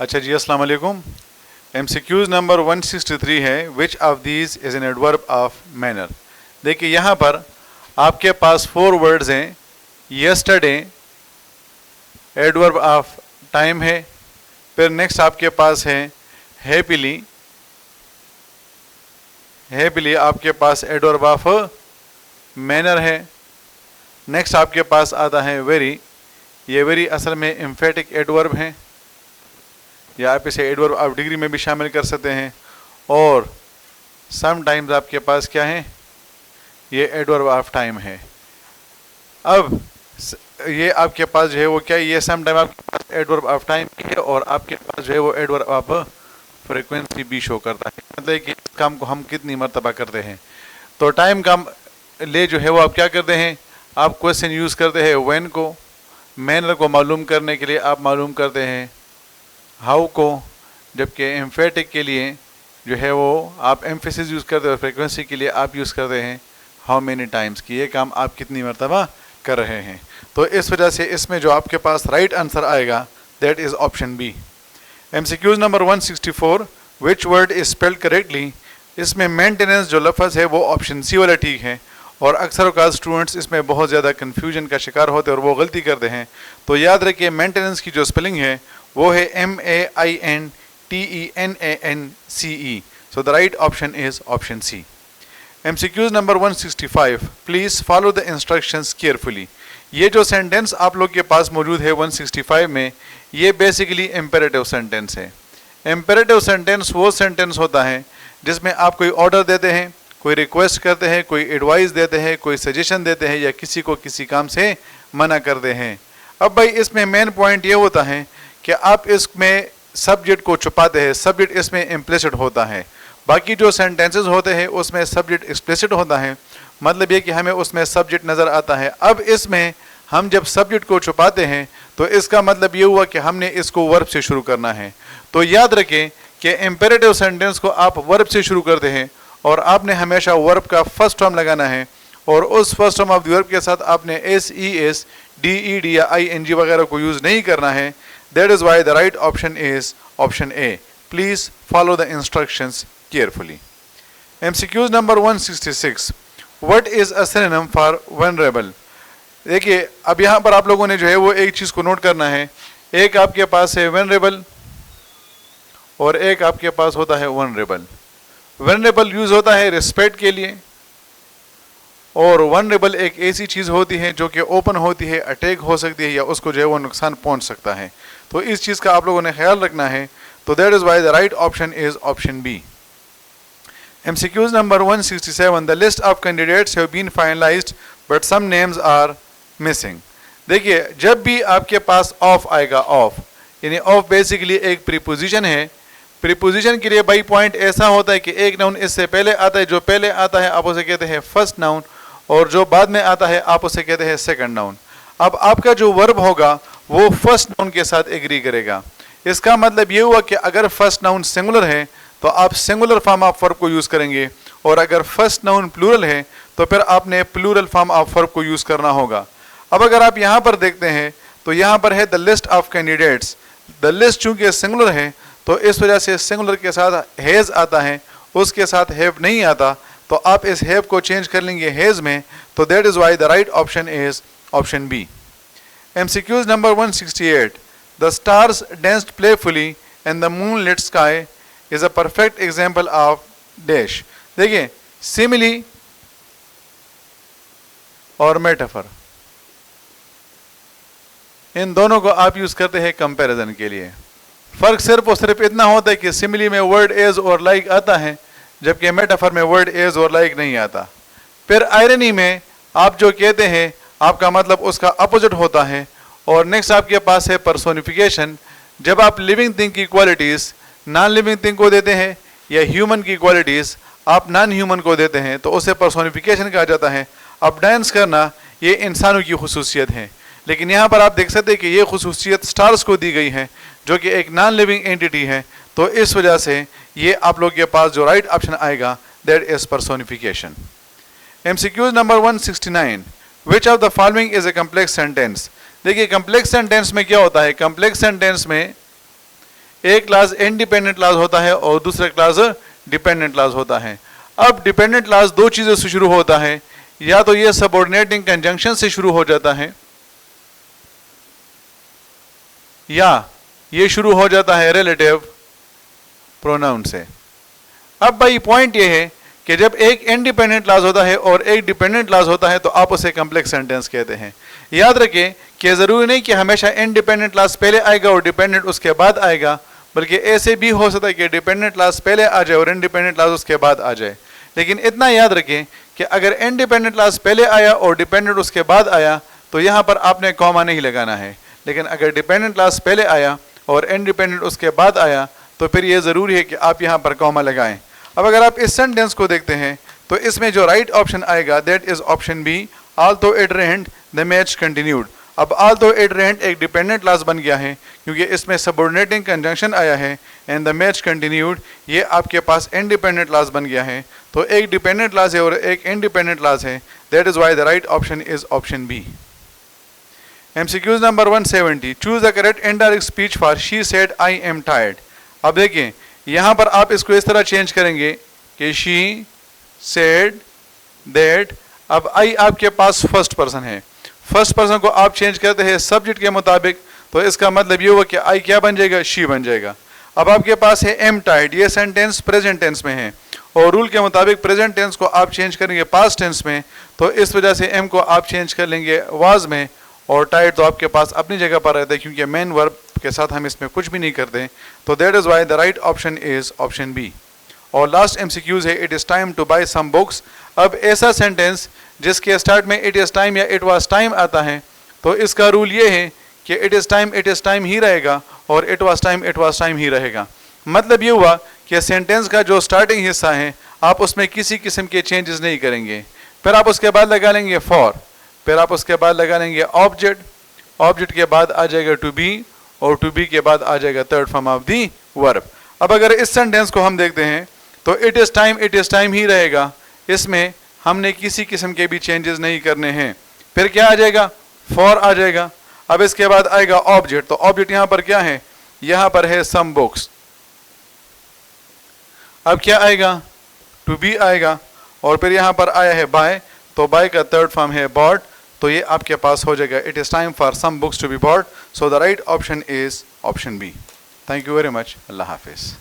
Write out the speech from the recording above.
अच्छा जी, अस्सलाम वालेकुम। MCQs नंबर 163 है, which of these is an adverb of manner. देखिए यहाँ पर आपके पास 4 वर्ड्स हैं। यस्टरडे एडवर्ब ऑफ टाइम है, फिर नेक्स्ट आपके पास है हैप्पीली, हैप्पीली आपके पास एडवर्ब ऑफ मैनर है। नेक्स्ट आपके पास आता है वेरी, ये वेरी असल में एम्फेटिक एडवर्ब है, या आप इसे एडवर्ब ऑफ डिग्री में भी शामिल कर सकते हैं। और समटाइम्स आपके पास क्या है, ये एडवर्ब ऑफ टाइम है। अब ये आपके पास जो है वो क्या है, ये समटाइम आपके पास एडवर्ब ऑफ टाइम है और आपके पास जो है वो एडवर्ब ऑफ फ्रीक्वेंसी भी शो करता है, मतलब कि इस काम को हम कितनी मरतबा करते हैं। तो टाइम का ले जो है वो आप क्या करते हैं, आप क्वेश्चन यूज़ करते हैं व्हेन को, मैनर को मालूम करने के लिए आप मालूम करते हैं हाउ को, जबकि एम्फेटिक के लिए जो है वो आप एम्फेसिस यूज़ करते हो, फ्रीक्वेंसी के लिए आप यूज़ करते हैं हाउ मेनी टाइम्स, कि ये काम आप कितनी मरतबा कर रहे हैं। तो इस वजह से इसमें जो आपके पास राइट आंसर आएगा that is option B. MCQs number 164, which word is spelled correctly. इसमें मेंटेनेंस जो लफ्ज़ है वो ऑप्शन सी वाला ठीक है, और अक्सर औक़ात स्टूडेंट्स इसमें बहुत ज़्यादा कन्फ्यूजन का शिकार होते हैं और वो गलती करते हैं। तो याद रखिए मेंटेनेंस की जो स्पेलिंग है वो है MAINTENANCE। So the right option is option C. MCQs number 165, please follow the instructions carefully. ये जो सेंटेंस आप लोग के पास मौजूद है 165 में, ये बेसिकली इम्पेरेटिव सेंटेंस है। इम्पेरेटिव सेंटेंस वो सेंटेंस होता है जिसमें आप कोई ऑर्डर देते हैं, कोई रिक्वेस्ट करते हैं, कोई एडवाइस देते हैं, कोई सजेशन देते हैं, या किसी को किसी काम से मना करते हैं। अब भाई इसमें मेन पॉइंट ये होता है कि आप इसमें सब्जेक्ट को छुपाते हैं, सब्जेक्ट इसमें इम्प्लिसिट होता है। बाकी जो सेंटेंसेस होते हैं उसमें सब्जेक्ट एक्सप्लिसिट होता है, मतलब ये कि हमें उसमें सब्जेक्ट नज़र आता है। अब इसमें हम जब सब्जेक्ट को छुपाते हैं तो इसका मतलब ये हुआ कि हमने इसको वर्ब से शुरू करना है। तो याद रखें कि इम्पेरेटिव सेंटेंस को आप वर्ब से शुरू करते हैं और आपने हमेशा वर्ब का फर्स्ट फॉर्म लगाना है, और उस first form of the verb के साथ आपने SES, DED या ING वगैरह को यूज़ नहीं करना है। That is why the right option is option A. Please follow the instructions carefully. MCQs number 166, what is a synonym for vulnerable. देखिए अब यहाँ पर आप लोगों ने जो है वो एक चीज़ को नोट करना है, एक आपके पास है वनरेबल और एक आपके पास होता है वनरेबल। वनरेबल यूज़ होता है रिस्पेक्ट के लिए, और वनरेबल एक ऐसी चीज़ होती है जो कि ओपन होती है, अटैक हो सकती है, या उसको जो है वो नुकसान पहुँच सकता है। तो इस चीज़ का आप लोगों ने ख्याल रखना है। तो that is why the right option is option B. MCQs number 167, the list of candidates have been finalised but some names are missing. देखिए जब भी आपके पास ऑफ आएगा, ऑफ यानी ऑफ बेसिकली एक प्रीपोजिशन है। प्रीपोजिशन के लिए बाई पॉइंट ऐसा होता है कि एक नाउन इससे पहले आता है, जो पहले आता है आप उसे कहते हैं फर्स्ट नाउन, और जो बाद में आता है आप उसे कहते हैं सेकंड नाउन। अब आपका जो वर्ब होगा वो फर्स्ट नाउन के साथ एग्री करेगा। इसका मतलब ये हुआ कि अगर फर्स्ट नाउन सिंगुलर है तो आप सिंगुलर फॉर्म ऑफ वर्ब को यूज़ करेंगे, और अगर फर्स्ट नाउन प्लूरल है तो फिर आपने प्लूरल फॉर्म ऑफ वर्ब को यूज़ करना होगा। अब अगर आप यहाँ पर देखते हैं तो यहाँ पर है the list of candidates. The list चूँकि सिंगुलर है तो इस वजह से सिंगुलर के साथ हैज़ आता है, उसके साथ हैव नहीं आता, तो आप इस हैव को चेंज कर लेंगे हैज़ में। तो that is why the right option is option B. MCQs number 168, the stars danced playfully and the moonlit sky is a perfect example of dash। देखिए सिमिली और मेटाफर, इन दोनों को आप यूज करते हैं कंपैरिजन के लिए। फर्क सिर्फ और सिर्फ इतना होता है कि सिमिली में वर्ड एज और लाइक आता है, जबकि मेटाफर में वर्ड एज और लाइक नहीं आता। फिर आयरनी में आप जो कहते हैं आपका मतलब उसका अपोजिट होता है। और नेक्स्ट आपके पास है पर्सोनिफिकेशन। जब आप लिविंग थिंग की क्वालिटीज़ नॉन लिविंग थिंग को देते हैं, या ह्यूमन की क्वालिटीज़ आप नॉन ह्यूमन को देते हैं, तो उसे पर्सोनिफिकेशन कहा जाता है। अब डांस करना ये इंसानों की खुसूसियत है, लेकिन यहाँ पर आप देख सकते हैं कि ये खुसूसियत स्टार्स को दी गई है जो कि एक नॉन लिविंग एंटिटी है। तो इस वजह से ये आप लोग के पास जो राइट ऑप्शन आएगा that is personification. MCQs number 169, which of the following is a complex sentence. देखिए कम्प्लेक्स सेंटेंस में क्या होता है, कम्प्लेक्स सेंटेंस में एक क्लास इंडिपेंडेंट क्लास होता है और दूसरा क्लास डिपेंडेंट क्लास होता है। अब डिपेंडेंट क्लास दो चीज़ों से शुरू होता है, या तो ये सबऑर्डिनेटिंग कंजंक्शन से शुरू हो जाता है, या ये शुरू हो जाता है रिलेटिव प्रोनाउन से। अब भाई पॉइंट ये है कि जब एक इंडिपेंडेंट क्लास होता है और एक डिपेंडेंट क्लास होता है तो आप उसे कॉम्प्लेक्स सेंटेंस कहते हैं। याद रखें कि ज़रूरी नहीं कि हमेशा इंडिपेंडेंट क्लास पहले आएगा और डिपेंडेंट उसके बाद आएगा, बल्कि ऐसे भी हो सकता है कि डिपेंडेंट क्लास पहले आ जाए और इंडिपेंडेंट क्लास उसके बाद आ जाए। लेकिन इतना याद रखें कि अगर इंडिपेंडेंट क्लास पहले आया और डिपेंडेंट उसके बाद आया तो यहाँ पर आपने कॉमा नहीं लगाना है, लेकिन अगर डिपेंडेंट क्लास पहले आया और इंडिपेंडेंट उसके बाद आया तो फिर ये ज़रूरी है कि आप यहाँ पर कॉमा लगाएं। अब अगर आप इस सेंटेंस को देखते हैं तो इसमें जो राइट ऑप्शन आएगा that is option B, although it rained the match continued. अब ऑल्दो इट रेन्ड एक डिपेंडेंट क्लास बन गया है क्योंकि इसमें सबऑर्डिनेटिंग कंजंक्शन आया है, एंड द मैच कंटिन्यूड ये आपके पास इंडिपेंडेंट क्लास बन गया है। तो एक डिपेंडेंट क्लास है और एक इंडिपेंडेंट क्लास है, that is why the right option is option B. MCQs number 170, choose the correct indirect speech for she said I am tired. अब देखिए यहाँ पर आप इसको इस तरह चेंज करेंगे कि शी सेड दैट। अब आई आपके पास फर्स्ट पर्सन है, फर्स्ट पर्सन को आप चेंज करते हैं सब्जेक्ट के मुताबिक, तो इसका मतलब ये हुआ कि आई क्या बन जाएगा, शी बन जाएगा। अब आपके पास है एम टायर्ड, ये सेंटेंस प्रेजेंट टेंस में है और रूल के मुताबिक प्रेजेंट टेंस को आप चेंज करेंगे पास्ट टेंस में, तो इस वजह से एम को आप चेंज कर लेंगे वाज में, और टायर्ड तो आपके पास अपनी जगह पर रहता है क्योंकि मेन वर्ब के साथ हम इसमें कुछ भी नहीं करते। तो that is why the right option is option B. और लास्ट MCQs है it is time to buy some books. अब ऐसा सेंटेंस जिसके स्टार्ट में इट इज टाइम या इट वाज टाइम आता है तो इसका रूल ये है कि इट इज टाइम ही रहेगा और इट वाज टाइम ही रहेगा। मतलब ये हुआ कि सेंटेंस का जो स्टार्टिंग हिस्सा है आप उसमें किसी किस्म के चेंजेस नहीं करेंगे। फिर आप उसके बाद लगा लेंगे फॉर, फिर आप उसके बाद लगा लेंगे ऑब्जेक्ट, ऑब्जेक्ट के बाद आ जाएगा टू बी और टू बी के बाद आ जाएगा third form of the verb. अब अगर इस सेंटेंस को हम देखते हैं तो इट इज टाइम ही रहेगा, इसमें हमने किसी किस्म के भी चेंजेस नहीं करने हैं। फिर क्या आ जाएगा, फॉर आ जाएगा। अब इसके बाद आएगा ऑब्जेक्ट, तो ऑब्जेक्ट यहाँ पर क्या है, यहाँ पर है सम बुक्स। अब क्या आएगा, टू बी आएगा, और फिर यहाँ पर आया है बाय, तो बाय का थर्ड फॉर्म है बॉट, तो ये आपके पास हो जाएगा it is time for some books to be bought. So the right option is option B. Thank you very much. अल्लाह हाफिज।